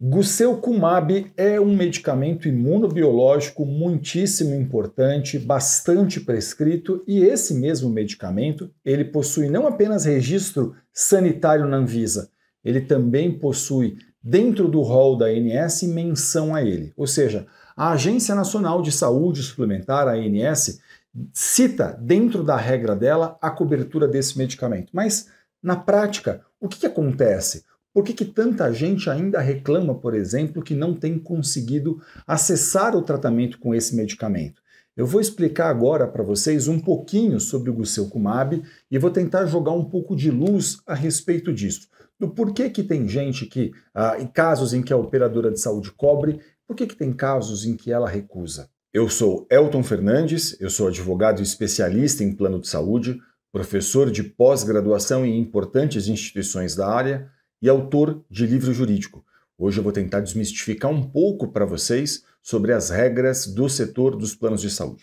Guselkumab é um medicamento imunobiológico muitíssimo importante, bastante prescrito, e esse mesmo medicamento, ele possui não apenas registro sanitário na Anvisa, ele também possui dentro do rol da ANS menção a ele. Ou seja, a Agência Nacional de Saúde Suplementar, a ANS, cita dentro da regra dela a cobertura desse medicamento. Mas, na prática, o que acontece? Por que tanta gente ainda reclama, por exemplo, que não tem conseguido acessar o tratamento com esse medicamento? Eu vou explicar agora para vocês um pouquinho sobre o Guselkumab e vou tentar jogar um pouco de luz a respeito disso. Do porquê que tem gente que, em casos em que a operadora de saúde cobre, por que tem casos em que ela recusa? Eu sou Elton Fernandes, eu sou advogado especialista em plano de saúde, professor de pós-graduação em importantes instituições da área, e autor de livro jurídico. Hoje eu vou tentar desmistificar um pouco para vocês sobre as regras do setor dos planos de saúde.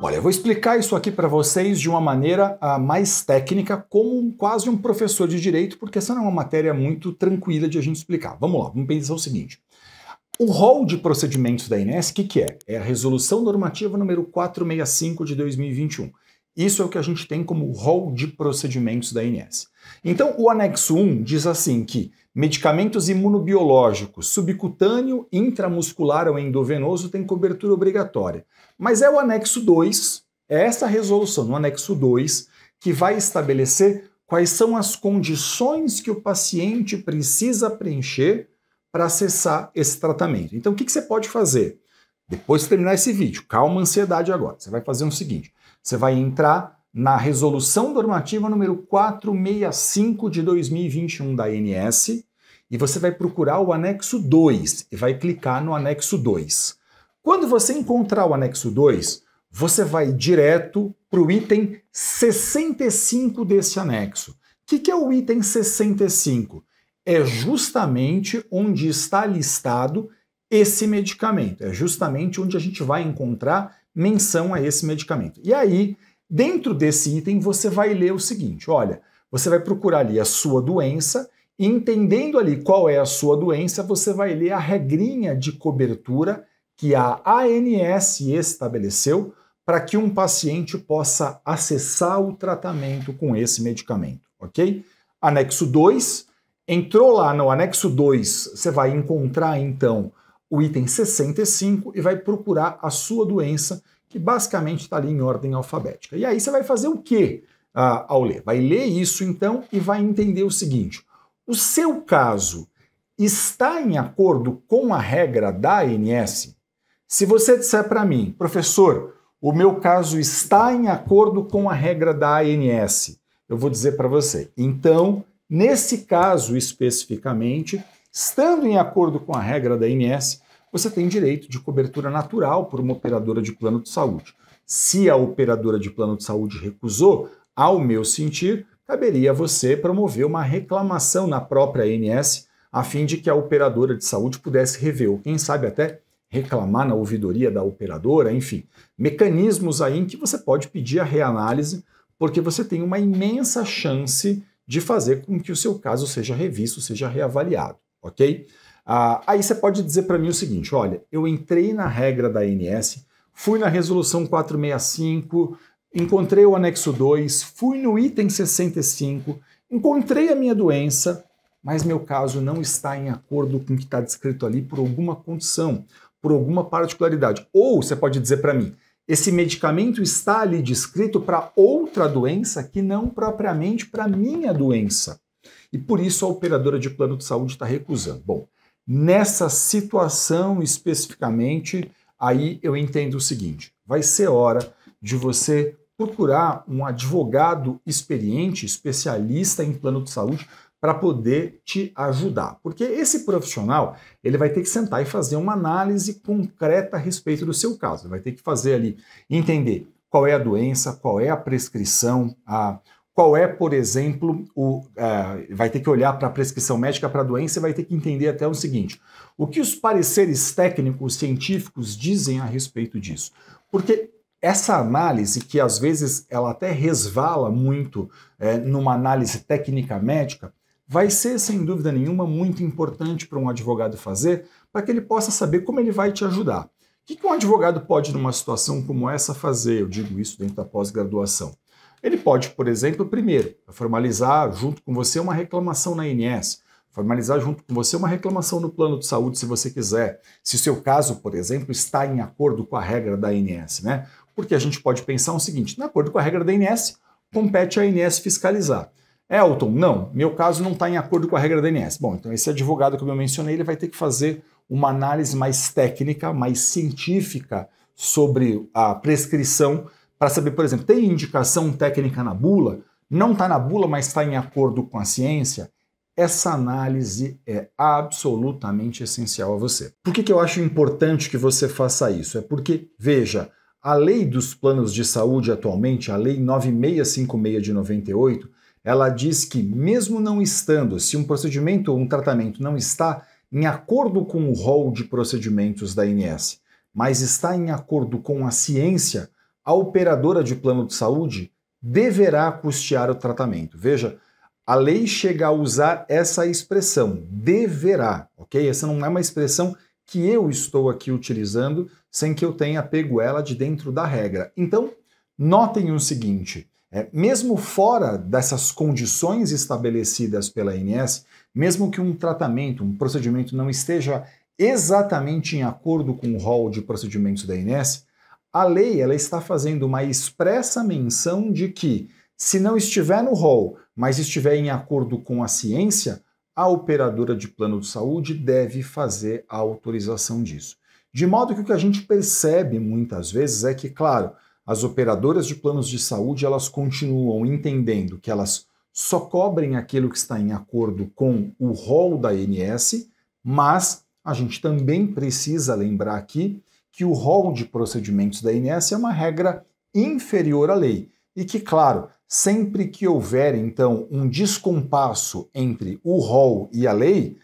Olha, eu vou explicar isso aqui para vocês de uma maneira mais técnica, como quase um professor de direito, porque essa não é uma matéria muito tranquila de a gente explicar. Vamos lá, vamos pensar o seguinte. O rol de procedimentos da ANS, o que é? É a Resolução Normativa número 465 de 2021. Isso é o que a gente tem como rol de procedimentos da ANS. Então, o anexo 1 diz assim que medicamentos imunobiológicos, subcutâneo, intramuscular ou endovenoso têm cobertura obrigatória. Mas é o anexo 2, é essa resolução no anexo 2, que vai estabelecer quais são as condições que o paciente precisa preencher para acessar esse tratamento. Então, o que você pode fazer? Depois de terminar esse vídeo, calma a ansiedade agora. Você vai fazer o seguinte, você vai entrar na Resolução Normativa número 465 de 2021 da ANS e você vai procurar o anexo 2 e vai clicar no anexo 2. Quando você encontrar o anexo 2, você vai direto para o item 65 desse anexo. O que é o item 65? É justamente onde está listado esse medicamento. É justamente onde a gente vai encontrar menção a esse medicamento. E aí, dentro desse item, você vai ler o seguinte, olha, você vai procurar ali a sua doença e entendendo ali qual é a sua doença, você vai ler a regrinha de cobertura que a ANS estabeleceu para que um paciente possa acessar o tratamento com esse medicamento, ok? Anexo 2. Entrou lá no anexo 2, você vai encontrar então o item 65 e vai procurar a sua doença, que basicamente está ali em ordem alfabética. E aí você vai fazer o quê ao ler? Vai ler isso então e vai entender o seguinte, o seu caso está em acordo com a regra da ANS? Se você disser para mim, professor, o meu caso está em acordo com a regra da ANS, eu vou dizer para você, então, nesse caso especificamente, estando em acordo com a regra da ANS, você tem direito de cobertura natural por uma operadora de plano de saúde. Se a operadora de plano de saúde recusou, ao meu sentir, caberia a você promover uma reclamação na própria ANS, a fim de que a operadora de saúde pudesse rever, ou quem sabe até reclamar na ouvidoria da operadora, enfim, mecanismos aí em que você pode pedir a reanálise, porque você tem uma imensa chance de fazer com que o seu caso seja revisto, seja reavaliado, ok? Aí você pode dizer para mim o seguinte, olha, eu entrei na regra da ANS, fui na resolução 465, encontrei o anexo 2, fui no item 65, encontrei a minha doença, mas meu caso não está em acordo com o que está descrito ali por alguma condição, por alguma particularidade. Ou você pode dizer para mim, esse medicamento está ali descrito para outra doença que não propriamente para a minha doença. E por isso a operadora de plano de saúde está recusando. Bom, nessa situação especificamente, aí eu entendo o seguinte, vai ser hora de você procurar um advogado experiente, especialista em plano de saúde, para poder te ajudar. Porque esse profissional, ele vai ter que sentar e fazer uma análise concreta a respeito do seu caso. Ele vai ter que fazer ali, entender qual é a doença, qual é a prescrição, qual é, por exemplo, vai ter que olhar para a prescrição médica para a doença e vai ter que entender até o seguinte, o que os pareceres técnicos, científicos dizem a respeito disso. Porque Essa análise, que às vezes ela até resvala muito numa análise técnica médica, vai ser, sem dúvida nenhuma, muito importante para um advogado fazer, para que ele possa saber como ele vai te ajudar. O que um advogado pode, numa situação como essa, fazer? Eu digo isso dentro da pós-graduação. Ele pode, por exemplo, primeiro, formalizar junto com você uma reclamação na INSS, formalizar junto com você uma reclamação no plano de saúde, se você quiser, se o seu caso, por exemplo, está em acordo com a regra da INSS, né? Porque a gente pode pensar o seguinte, de acordo com a regra da INSS, compete à INSS fiscalizar. Elton, não, meu caso não está em acordo com a regra da INSS. Bom, então esse advogado que eu mencionei, ele vai ter que fazer uma análise mais técnica, mais científica sobre a prescrição, para saber, por exemplo, tem indicação técnica na bula? Não está na bula, mas está em acordo com a ciência? Essa análise é absolutamente essencial a você. Por que eu acho importante que você faça isso? É porque, veja, a lei dos planos de saúde atualmente, a lei 9656 de 98, ela diz que mesmo não estando, se um procedimento ou um tratamento não está em acordo com o rol de procedimentos da ANS, mas está em acordo com a ciência, a operadora de plano de saúde deverá custear o tratamento. Veja, a lei chega a usar essa expressão, deverá, ok? Essa não é uma expressão que eu estou aqui utilizando sem que eu tenha pego ela de dentro da regra. Então, notem o seguinte, mesmo fora dessas condições estabelecidas pela ANS, mesmo que um tratamento, um procedimento não esteja exatamente em acordo com o rol de procedimentos da ANS, a lei ela está fazendo uma expressa menção de que, se não estiver no rol, mas estiver em acordo com a ciência, a operadora de plano de saúde deve fazer a autorização disso. De modo que o que a gente percebe muitas vezes é que, claro, as operadoras de planos de saúde elas continuam entendendo que elas só cobrem aquilo que está em acordo com o rol da ANS, mas a gente também precisa lembrar aqui que o rol de procedimentos da ANS é uma regra inferior à lei e que, claro, sempre que houver, então, um descompasso entre o rol e a lei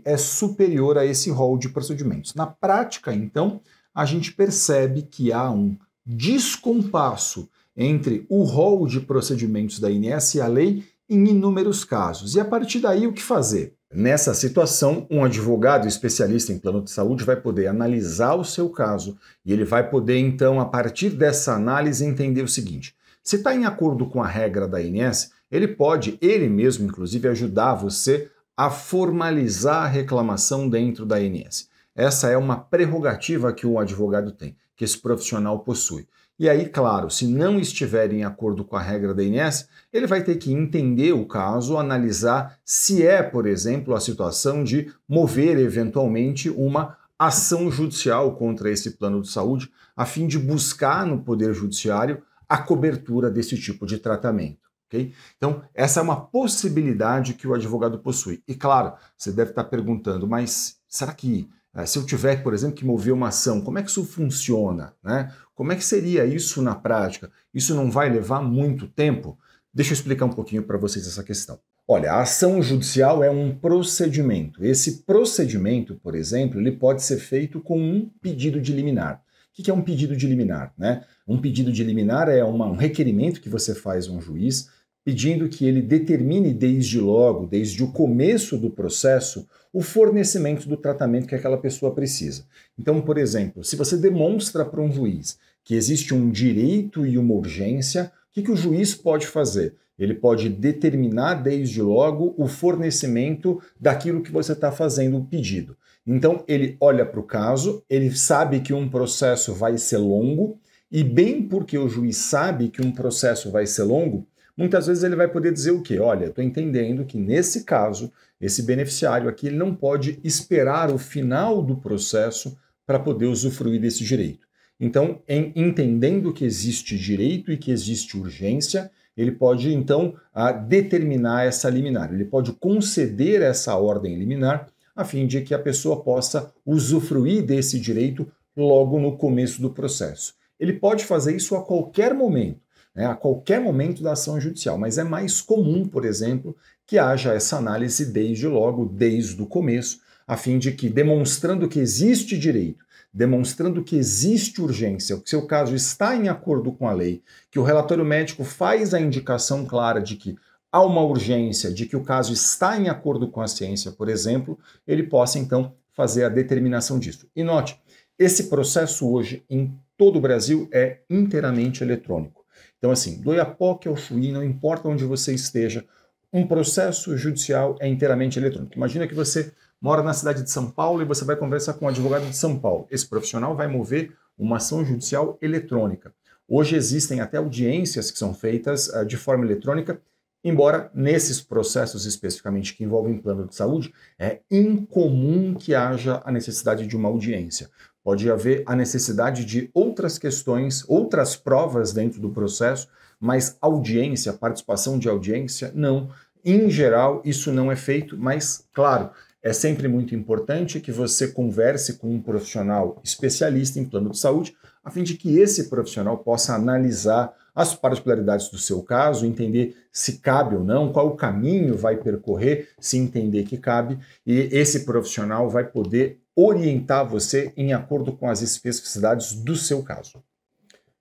é superior a esse rol de procedimentos. Na prática, então, a gente percebe que há um descompasso entre o rol de procedimentos da ANS e a lei em inúmeros casos. E a partir daí, o que fazer? Nessa situação, um advogado especialista em plano de saúde vai poder analisar o seu caso e ele vai poder, então, a partir dessa análise, entender o seguinte: se está em acordo com a regra da ANS, ele pode, ele mesmo, inclusive, ajudar você a formalizar a reclamação dentro da ANS. Essa é uma prerrogativa que o advogado tem, que esse profissional possui. E aí, claro, se não estiver em acordo com a regra da ANS, ele vai ter que entender o caso, analisar se é, por exemplo, a situação de mover eventualmente uma ação judicial contra esse plano de saúde, a fim de buscar no Poder Judiciário a cobertura desse tipo de tratamento. Okay? Então, essa é uma possibilidade que o advogado possui. E claro, você deve estar perguntando, mas será que se eu tiver, por exemplo, que mover uma ação, como é que isso funciona? Né? Como é que seria isso na prática? Isso não vai levar muito tempo? Deixa eu explicar um pouquinho para vocês essa questão. Olha, a ação judicial é um procedimento. Esse procedimento, por exemplo, ele pode ser feito com um pedido de liminar. O que é um pedido de liminar? Né? Um pedido de liminar é um requerimento que você faz a um juiz pedindo que ele determine desde logo, desde o começo do processo, o fornecimento do tratamento que aquela pessoa precisa. Então, por exemplo, se você demonstra para um juiz que existe um direito e uma urgência, o que o juiz pode fazer? Ele pode determinar desde logo o fornecimento daquilo que você está fazendo o pedido. Então, ele olha para o caso, ele sabe que um processo vai ser longo, e bem porque o juiz sabe que um processo vai ser longo, muitas vezes ele vai poder dizer o quê? Olha, estou entendendo que nesse caso, esse beneficiário aqui ele não pode esperar o final do processo para poder usufruir desse direito. Então, entendendo que existe direito e que existe urgência, ele pode, então, determinar essa liminar. Ele pode conceder essa ordem liminar a fim de que a pessoa possa usufruir desse direito logo no começo do processo. Ele pode fazer isso a qualquer momento. A qualquer momento da ação judicial, mas é mais comum, por exemplo, que haja essa análise desde logo, desde o começo, a fim de que, demonstrando que existe direito, demonstrando que existe urgência, que seu caso está em acordo com a lei, que o relatório médico faz a indicação clara de que há uma urgência, de que o caso está em acordo com a ciência, por exemplo, ele possa então fazer a determinação disso. E note, esse processo hoje em todo o Brasil é inteiramente eletrônico. Então assim, do Oiapoque ao Chuí, não importa onde você esteja, um processo judicial é inteiramente eletrônico. Imagina que você mora na cidade de São Paulo e você vai conversar com um advogado de São Paulo. Esse profissional vai mover uma ação judicial eletrônica. Hoje existem até audiências que são feitas de forma eletrônica, embora nesses processos especificamente que envolvem plano de saúde, é incomum que haja a necessidade de uma audiência. Pode haver a necessidade de outras questões, outras provas dentro do processo, mas audiência, participação de audiência, não. Em geral, isso não é feito, mas, claro, é sempre muito importante que você converse com um profissional especialista em plano de saúde, a fim de que esse profissional possa analisar as particularidades do seu caso, entender se cabe ou não, qual o caminho vai percorrer, se entender que cabe, e esse profissional vai poder orientar você em acordo com as especificidades do seu caso.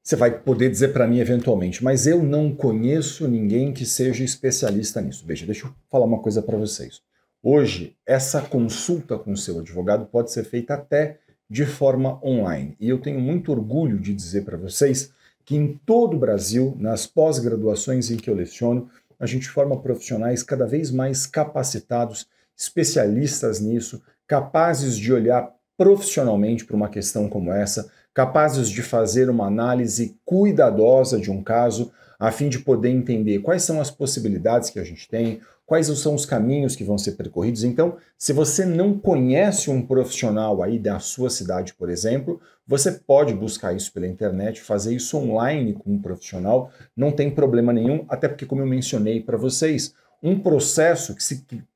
Você vai poder dizer para mim eventualmente, mas eu não conheço ninguém que seja especialista nisso. Veja, deixa eu falar uma coisa para vocês. Hoje, essa consulta com o seu advogado pode ser feita até de forma online. E eu tenho muito orgulho de dizer para vocês que em todo o Brasil, nas pós-graduações em que eu leciono, a gente forma profissionais cada vez mais capacitados, especialistas nisso, capazes de olhar profissionalmente para uma questão como essa, capazes de fazer uma análise cuidadosa de um caso, a fim de poder entender quais são as possibilidades que a gente tem, quais são os caminhos que vão ser percorridos. Então, se você não conhece um profissional aí da sua cidade, por exemplo, você pode buscar isso pela internet, fazer isso online com um profissional, não tem problema nenhum, até porque, como eu mencionei para vocês, um processo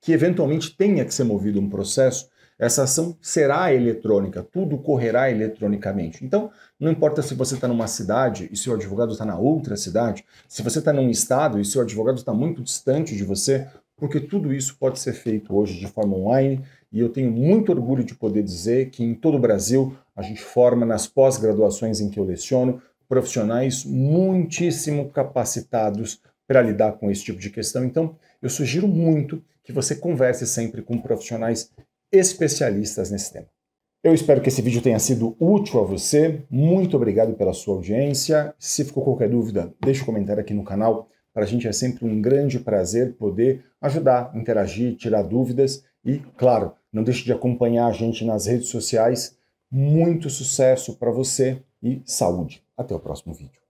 que eventualmente tenha que ser movido um processo, essa ação será eletrônica, tudo correrá eletronicamente. Então, não importa se você está numa cidade e seu advogado está na outra cidade, se você está num estado e seu advogado está muito distante de você, porque tudo isso pode ser feito hoje de forma online, e eu tenho muito orgulho de poder dizer que em todo o Brasil a gente forma nas pós-graduações em que eu leciono profissionais muitíssimo capacitados para lidar com esse tipo de questão. Então, eu sugiro muito que você converse sempre com profissionais especialistas nesse tema. Eu espero que esse vídeo tenha sido útil a você. Muito obrigado pela sua audiência. Se ficou qualquer dúvida, deixe um comentário aqui no canal. Para a gente é sempre um grande prazer poder ajudar, interagir, tirar dúvidas e, claro, não deixe de acompanhar a gente nas redes sociais. Muito sucesso para você e saúde. Até o próximo vídeo.